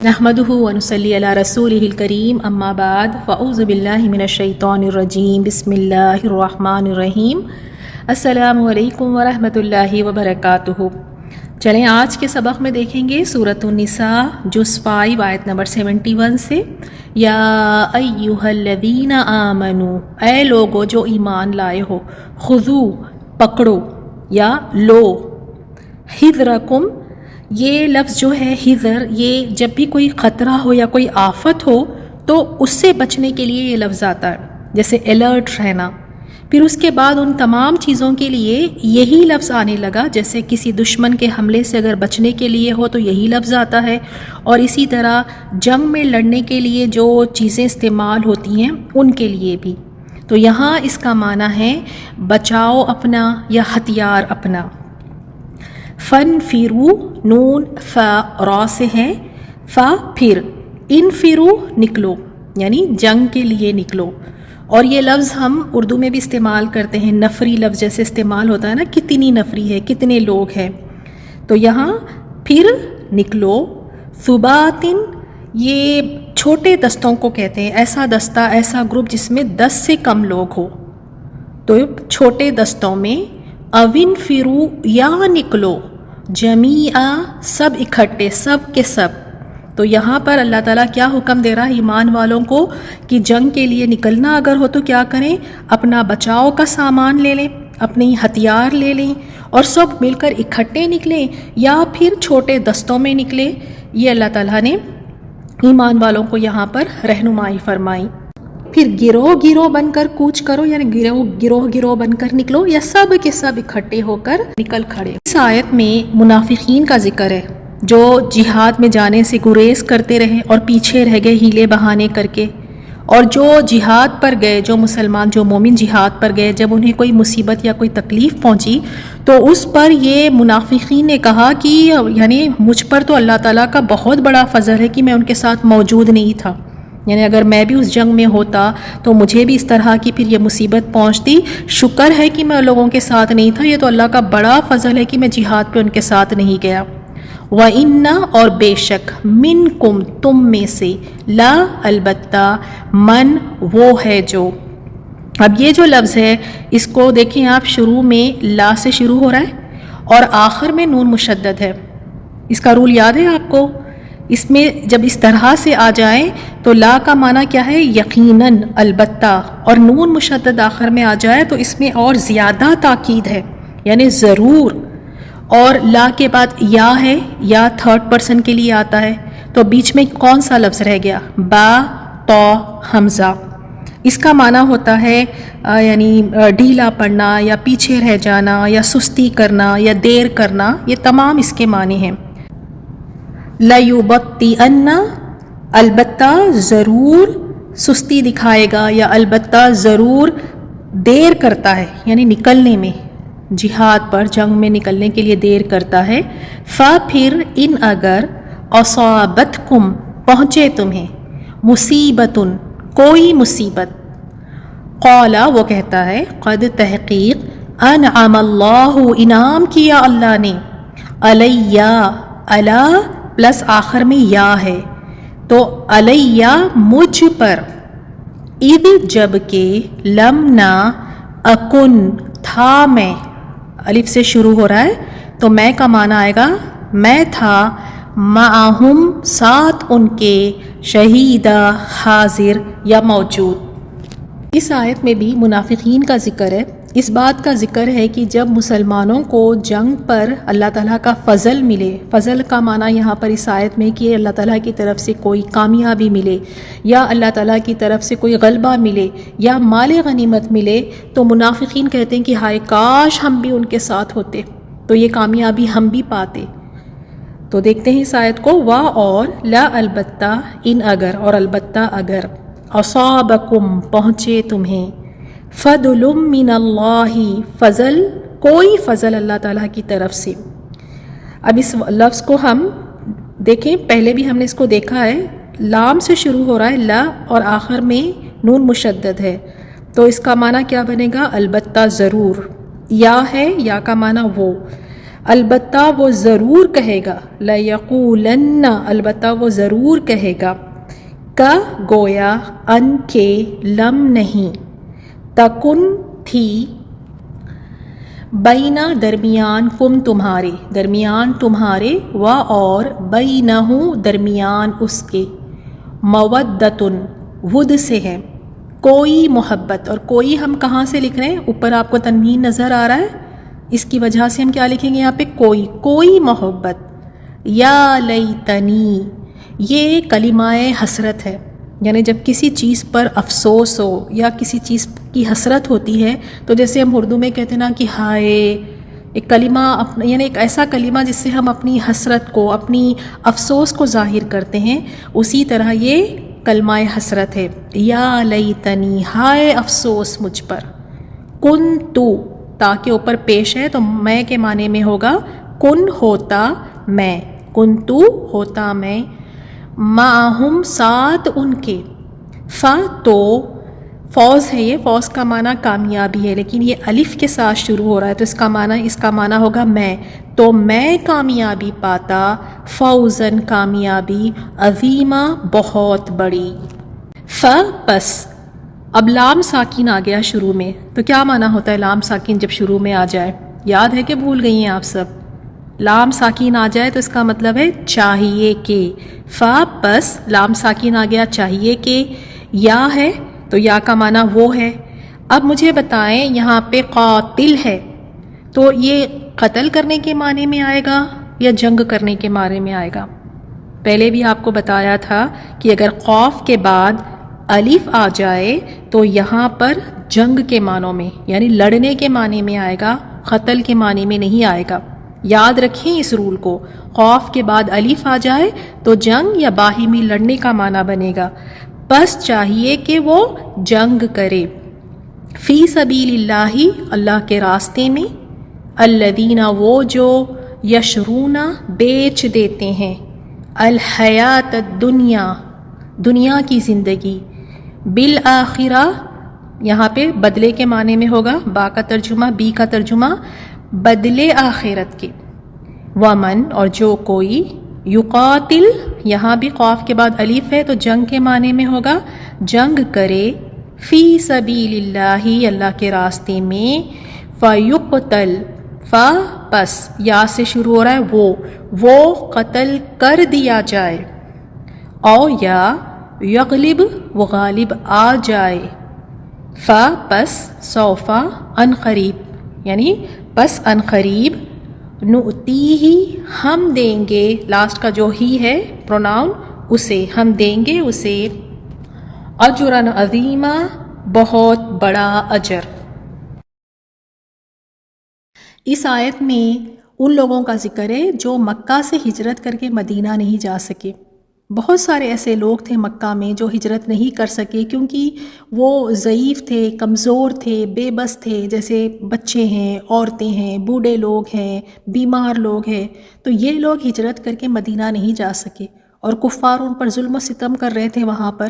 نحمدہ ونصلی علی رسولہ الکریم اما بعد فاعوذ باللہ من الشیطان الرجیم بسم اللہ الرحمن الرحیم السلام علیکم ورحمۃ اللہ وبرکاتہ۔ چلیں آج کے سبق میں دیکھیں گے سورۃ النساء جز 5 آیت نمبر 71 سے۔ یا ایہا الذین آمنوا، اے لوگو جو ایمان لائے ہو، خذو پکڑو یا لو، حذرکم، یہ لفظ جو ہے حذر، یہ جب بھی کوئی خطرہ ہو یا کوئی آفت ہو تو اس سے بچنے کے لیے یہ لفظ آتا ہے، جیسے الرٹ رہنا۔ پھر اس کے بعد ان تمام چیزوں کے لیے یہی لفظ آنے لگا، جیسے کسی دشمن کے حملے سے اگر بچنے کے لیے ہو تو یہی لفظ آتا ہے، اور اسی طرح جنگ میں لڑنے کے لیے جو چیزیں استعمال ہوتی ہیں ان کے لیے بھی۔ تو یہاں اس کا معنی ہے بچاؤ اپنا یا ہتھیار اپنا۔ فنفرو، نون فا را سے ہے، فا پھر، انفرو نکلو، یعنی جنگ کے لیے نکلو۔ اور یہ لفظ ہم اردو میں بھی استعمال کرتے ہیں، نفری لفظ جیسے استعمال ہوتا ہے نا، کتنی نفری ہے، کتنے لوگ ہیں، تو یہاں پھر نکلو۔ ثباتن، یہ چھوٹے دستوں کو کہتے ہیں، ایسا دستہ، ایسا گروپ جس میں 10 سے کم لوگ ہو، تو چھوٹے دستوں میں۔ اوین فرو، یا نکلو، جمیعا، سب اکٹھے، سب کے سب۔ تو یہاں پر اللہ تعالیٰ کیا حکم دے رہا ہے ایمان والوں کو کہ جنگ کے لیے نکلنا اگر ہو تو کیا کریں، اپنا بچاؤ کا سامان لے لیں، اپنے ہتھیار لے لیں، اور سب مل کر اکٹھے نکلیں یا پھر چھوٹے دستوں میں نکلیں۔ یہ اللہ تعالیٰ نے ایمان والوں کو یہاں پر رہنمائی فرمائی۔ پھر گروہ گروہ بن کر کوچ کرو، یعنی گروہ بن کر نکلو، یا سب کے سب اکٹھے ہو کر نکل کھڑے۔ اس آیت میں منافقین کا ذکر ہے جو جہاد میں جانے سے گریز کرتے رہے اور پیچھے رہ گئے ہیلے بہانے کر کے، اور جو جہاد پر گئے، جو مسلمان، جو مومن جہاد پر گئے، جب انہیں کوئی مصیبت یا کوئی تکلیف پہنچی تو اس پر یہ منافقین نے کہا کہ یعنی مجھ پر تو اللہ تعالیٰ کا بہت بڑا فضل ہے کہ میں ان کے ساتھ موجود نہیں تھا، یعنی اگر میں بھی اس جنگ میں ہوتا تو مجھے بھی اس طرح کی پھر یہ مصیبت پہنچتی، شکر ہے کہ میں لوگوں کے ساتھ نہیں تھا، یہ تو اللہ کا بڑا فضل ہے کہ میں جہاد پہ ان کے ساتھ نہیں گیا۔ وَإِنَّ، اور بے شک، مِنْكُمْ، تم میں سے، لا، البتہ، من، وہ ہے جو۔ اب یہ جو لفظ ہے اس کو دیکھیں آپ، شروع میں لا سے شروع ہو رہا ہے اور آخر میں نون مشدد ہے۔ اس کا رول یاد ہے آپ کو؟ اس میں جب اس طرح سے آ جائیں تو لا کا معنی کیا ہے، یقیناً، البتہ، اور نون مشدد آخر میں آ جائے تو اس میں اور زیادہ تاکید ہے، یعنی ضرور۔ اور لا کے بعد یا ہے، یا تھرڈ پرسن کے لیے آتا ہے، تو بیچ میں کون سا لفظ رہ گیا، با، تو، حمزہ۔ اس کا معنی ہوتا ہے یعنی ڈھیلا پڑنا یا پیچھے رہ جانا یا سستی کرنا یا دیر کرنا، یہ تمام اس کے معنی ہیں۔ لَيُبَطِّئَنَّ، البتہ، ضرور سستی دکھائے گا، یا البتہ ضرور دیر کرتا ہے، یعنی نکلنے میں، جہاد پر، جنگ میں نکلنے کے لیے دیر کرتا ہے۔ فا پھر، ان اگر، اصابتکم، پہنچے تمہیں، مصیبتن، کوئی مصیبت، قالا، وہ کہتا ہے، قد، تحقیق، انعم اللہ، انعام کیا اللہ نے، علیہ، علی پلس آخر میں یا ہے، تو علیہ، مجھ پر، اذ، جب کہ، لم، نہ، اکن، تھا میں، الف سے شروع ہو رہا ہے تو میں کا معنی آئے گا میں تھا، معہم، ساتھ ان کے، شہیدہ، حاضر یا موجود۔ اس آیت میں بھی منافقین کا ذکر ہے۔ اس بات کا ذکر ہے کہ جب مسلمانوں کو جنگ پر اللہ تعالیٰ کا فضل ملے، فضل کا معنی یہاں پر اس آیت میں کہ اللہ تعالیٰ کی طرف سے کوئی کامیابی ملے، یا اللہ تعالیٰ کی طرف سے کوئی غلبہ ملے، یا مال غنیمت ملے، تو منافقین کہتے ہیں کہ ہائے کاش ہم بھی ان کے ساتھ ہوتے تو یہ کامیابی ہم بھی پاتے۔ تو دیکھتے ہیں اس آیت کو، وا، اور، لا، البتہ، ان اگر، اور البتہ اگر، اصابکم، پہنچے تمہیں، فضل من اللہ، فضل، کوئی فضل اللہ تعالیٰ کی طرف سے۔ اب اس لفظ کو ہم دیکھیں، پہلے بھی ہم نے اس کو دیکھا ہے، لام سے شروع ہو رہا ہے، لا، اور آخر میں نون مشدد ہے، تو اس کا معنی کیا بنے گا، البتہ، ضرور۔ یا ہے، یا کا معنی وہ۔ البتہ وہ ضرور کہے گا، لیقولن البتہ وہ ضرور کہے گا، کا گویا، ان کے، لم نہیں، تکن تھی، بینا درمیان، کم تمہارے، درمیان تمہارے، و اور، بینہ درمیان اس کے، مودتن ود سے ہے، کوئی محبت، اور کوئی ہم کہاں سے لکھ رہے ہیں؟ اوپر آپ کو تنوین نظر آ رہا ہے، اس کی وجہ سے ہم کیا لکھیں گے یہاں پہ؟ کوئی محبت۔ یا لیتنی یہ کلمہ حسرت ہے، یعنی جب کسی چیز پر افسوس ہو یا کسی چیز کی حسرت ہوتی ہے تو جیسے ہم اردو میں کہتے ہیں نا کہ ہائے، ایک کلمہ یعنی ایک ایسا کلمہ جس سے ہم اپنی حسرت کو، اپنی افسوس کو ظاہر کرتے ہیں، اسی طرح یہ کلمہ حسرت ہے۔ یا لیتنی ہائے افسوس مجھ پر، کن تو تاکہ اوپر پیش ہے تو میں کے معنی میں ہوگا کن ہوتا میں، کن تو ہوتا میں، معہم ساتھ ان کے، فا تو فوز ہے، یہ فوز کا معنی کامیابی ہے لیکن یہ الف کے ساتھ شروع ہو رہا ہے تو اس کا معنی ہوگا میں، تو میں کامیابی پاتا، فوزن کامیابی، عظیمہ بہت بڑی۔ پس اب لام ساکن آ گیا شروع میں، تو کیا معنی ہوتا ہے لام ساکن جب شروع میں آ جائے؟ یاد ہے کہ بھول گئی ہیں آپ سب؟ لام ساکن آ جائے تو اس کا مطلب ہے چاہیے کہ، پس لام ساکن آ گیا چاہیے کہ، یا ہے تو یا کا معنی وہ ہے۔ اب مجھے بتائیں یہاں پہ قاتل ہے تو یہ قتل کرنے کے معنی میں آئے گا یا جنگ کرنے کے معنی میں آئے گا؟ پہلے بھی آپ کو بتایا تھا کہ اگر قاف کے بعد الف آ جائے تو یہاں پر جنگ کے معنوں میں یعنی لڑنے کے معنی میں آئے گا، قتل کے معنی میں نہیں آئے گا۔ یاد رکھیں اس رول کو، قاف کے بعد الف آ جائے تو جنگ یا باہمی لڑنے کا معنی بنے گا، بس چاہیے کہ وہ جنگ کرے، فی سبیل اللہ اللہ کے راستے میں، الذین وہ جو، یشرون بیچ دیتے ہیں، الحیات الدنیا دنیا کی زندگی، بالآخرہ یہاں پہ بدلے کے معنی میں ہوگا، با کا ترجمہ، بی کا ترجمہ بدلے آخرت کے، ومن اور جو کوئی، یقاتل یہاں بھی قاف کے بعد الف ہے تو جنگ کے معنی میں ہوگا، جنگ کرے، فی سبیل اللہ اللہ کے راستے میں، فیقتل پس یا سے شروع ہو رہا ہے وہ قتل کر دیا جائے، او یا یغلب وہ غالب آ جائے، پس سوفا ان قریب یعنی پس ان قریب، نؤتیہ ہم دیں گے، لاسٹ کا جو ہی ہے پروناؤن، اسے ہم دیں گے اسے، اجرن عظیمہ بہت بڑا اجر۔ اس آیت میں ان لوگوں کا ذکر ہے جو مکہ سے ہجرت کر کے مدینہ نہیں جا سکے۔ بہت سارے ایسے لوگ تھے مکہ میں جو ہجرت نہیں کر سکے کیونکہ وہ ضعیف تھے، کمزور تھے، بے بس تھے، جیسے بچے ہیں، عورتیں ہیں، بوڑھے لوگ ہیں، بیمار لوگ ہیں، تو یہ لوگ ہجرت کر کے مدینہ نہیں جا سکے اور کفار ان پر ظلم و ستم کر رہے تھے وہاں پر،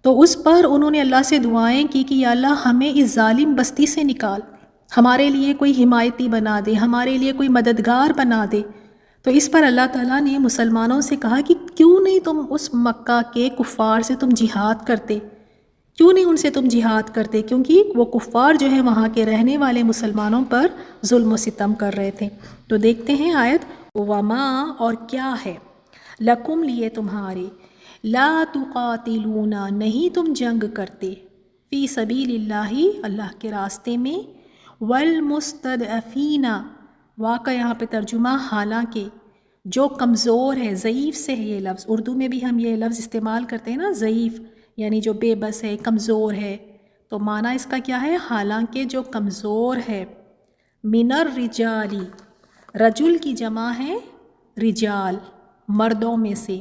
تو اس پر انہوں نے اللہ سے دعائیں کی کہ یا اللہ ہمیں اس ظالم بستی سے نکال، ہمارے لیے کوئی حمایتی بنا دے، ہمارے لیے کوئی مددگار بنا دے۔ تو اس پر اللہ تعالیٰ نے مسلمانوں سے کہا کہ کیوں نہیں تم اس مکہ کے کفار سے تم جہاد کرتے، کیوں نہیں ان سے تم جہاد کرتے، کیونکہ وہ کفار جو ہے وہاں کے رہنے والے مسلمانوں پر ظلم و ستم کر رہے تھے۔ تو دیکھتے ہیں آیت، وما اور کیا ہے، لکم لیے تمہارے، لا تقاتلون نہیں تم جنگ کرتے، فی سبیل اللہ اللہ کے راستے میں، والمستضعفین واقع یہاں پہ ترجمہ حالانکہ، جو کمزور ہے، ضعیف سے ہے یہ لفظ، اردو میں بھی ہم یہ لفظ استعمال کرتے ہیں نا، ضعیف یعنی جو بے بس ہے، کمزور ہے، تو معنی اس کا کیا ہے، حالانکہ جو کمزور ہے، من الرجالی رجل کی جمع ہے رجال، مردوں میں سے۔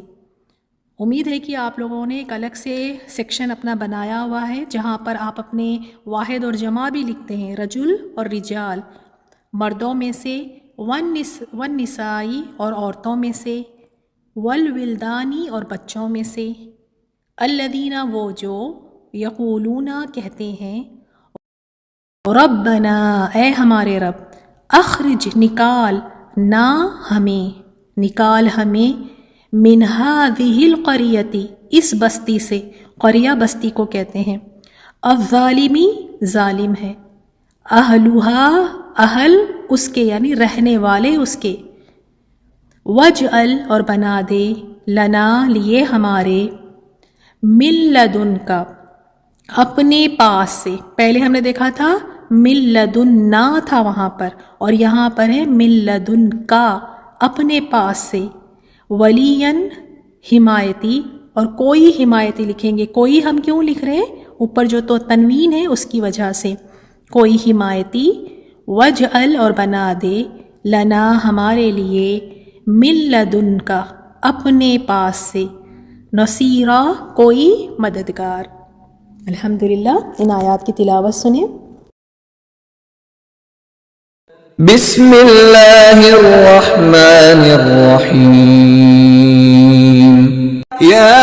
امید ہے کہ آپ لوگوں نے ایک الگ سے سیکشن اپنا بنایا ہوا ہے جہاں پر آپ اپنے واحد اور جمع بھی لکھتے ہیں، رجل اور رجال، مردوں میں سے، والنسائی اور عورتوں میں سے، والولدانی اور بچوں میں سے، الذین وہ جو، یقولون کہتے ہیں، ربنا اے ہمارے رب، اخرج نکال، نہ ہمیں، نکال ہمیں، من هذه القریتی، اس بستی سے، قریہ بستی کو کہتے ہیں، الظالمی ظالم ہے، اہلھا اہل اس کے یعنی رہنے والے اس کے، وجعل اور بنا دے، لنا لیے ہمارے، من لدنک اپنے پاس سے، پہلے ہم نے دیکھا تھا من لدنا تھا وہاں پر، اور یہاں پر ہے من لدنک اپنے پاس سے، ولین حمایتی، اور کوئی حمایتی لکھیں گے، کوئی ہم کیوں لکھ رہے ہیں، اوپر جو تو تنوین ہے اس کی وجہ سے، کوئی حمایتی، وجعل اور بنا دے، لنا ہمارے لیے، من لدنک اپنے پاس سے، نصیرا کوئی مددگار۔ الحمدللہ، ان آیات کی تلاوت سنیں۔ بسم اللہ الرحمن الرحیم، یا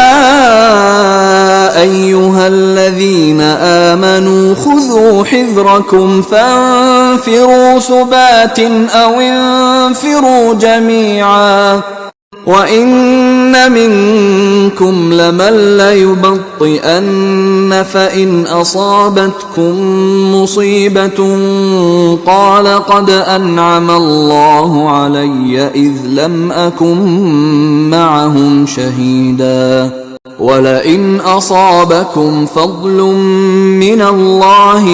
ایہا الذین آمنوا خذوا حذرکم فانفروا ثبات او انفروا جمیعا وَإِنَّ مِنكُمْ لَمَن لَّيُبَطِّئَنَّ فَإِنْ أَصَابَتْكُم مُّصِيبَةٌ قَالَ قَدْ أَنْعَمَ اللَّهُ عَلَيَّ إِذْ لَمْ أَكُن مَّعَهُمْ شَهِيدًا وَلَئِنْ أَصَابَكُمْ فَضْلٌ مِّنَ اللَّهِ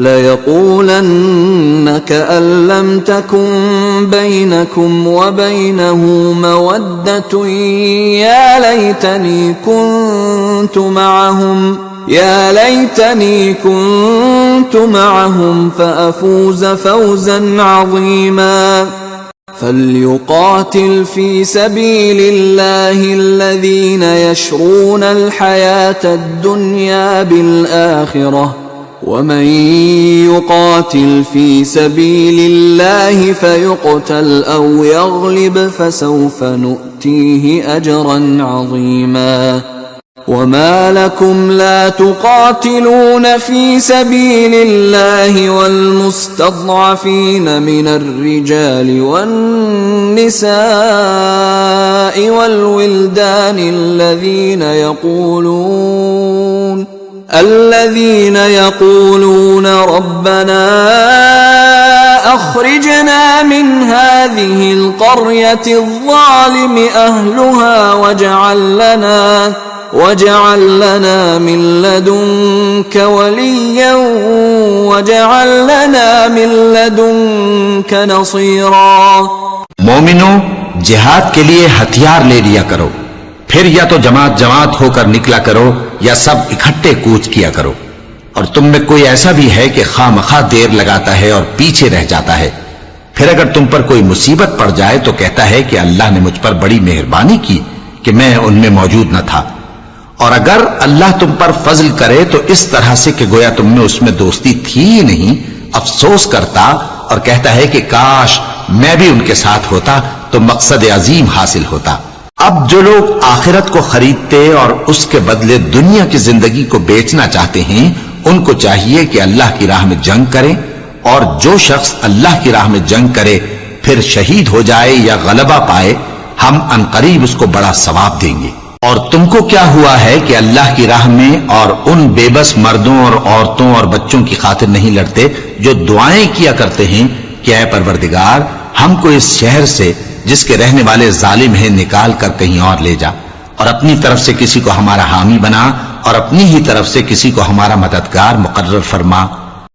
لَيَقُولَنَّ كَأَن لَّمْ تَكُن بَيْنَكُمْ وَبَيْنَهُ مَوَدَّةٌ يَا لَيْتَنِي كُنتُ مَعَهُمْ فَأَفُوزَ فَوْزًا عَظِيمًا فَلْيُقَاتِلْ فِي سَبِيلِ اللَّهِ الَّذِينَ يَشْرُونَ الْحَيَاةَ الدُّنْيَا بِالْآخِرَةِ وَمَن يُقَاتِلْ فِي سَبِيلِ اللَّهِ فَيُقْتَلْ أَوْ يَغْلِبْ فَسَوْفَ نُؤْتِيهِ أَجْرًا عَظِيمًا وَمَا لَكُمْ لَا تُقَاتِلُونَ فِي سَبِيلِ اللَّهِ وَالْمُسْتَضْعَفِينَ مِنَ الرِّجَالِ وَالنِّسَاءِ وَالْوِلْدَانِ الذين يقولون ربنا أخرجنا من هذه القرية الظالم أهلها واجعل لنا من لدنك وليا واجعل لنا من لدنك نصيرا۔ مومنوں، جہاد کے لیے ہتھیار لے لیا کرو، پھر یا تو جماعت جماعت ہو کر نکلا کرو یا سب اکٹھے کوچ کیا کرو، اور تم میں کوئی ایسا بھی ہے کہ خواہ مخواہ دیر لگاتا ہے اور پیچھے رہ جاتا ہے، پھر اگر تم پر کوئی مصیبت پڑ جائے تو کہتا ہے کہ اللہ نے مجھ پر بڑی مہربانی کی کہ میں ان میں موجود نہ تھا، اور اگر اللہ تم پر فضل کرے تو اس طرح سے کہ گویا تم میں اس میں دوستی تھی ہی نہیں، افسوس کرتا اور کہتا ہے کہ کاش میں بھی ان کے ساتھ ہوتا تو مقصد عظیم حاصل ہوتا۔ اب جو لوگ آخرت کو خریدتے اور اس کے بدلے دنیا کی زندگی کو بیچنا چاہتے ہیں، ان کو چاہیے کہ اللہ کی راہ میں جنگ کریں، اور جو شخص اللہ کی راہ میں جنگ کرے پھر شہید ہو جائے یا غلبہ پائے، ہم عنقریب اس کو بڑا ثواب دیں گے۔ اور تم کو کیا ہوا ہے کہ اللہ کی راہ میں اور ان بے بس مردوں اور عورتوں اور بچوں کی خاطر نہیں لڑتے جو دعائیں کیا کرتے ہیں کہ اے پروردگار، ہم کو اس شہر سے جس کے رہنے والے ظالم ہیں نکال کر کہیں اور لے جا، اور اپنی طرف سے کسی کو ہمارا حامی بنا اور اپنی ہی طرف سے کسی کو ہمارا مددگار مقرر فرما۔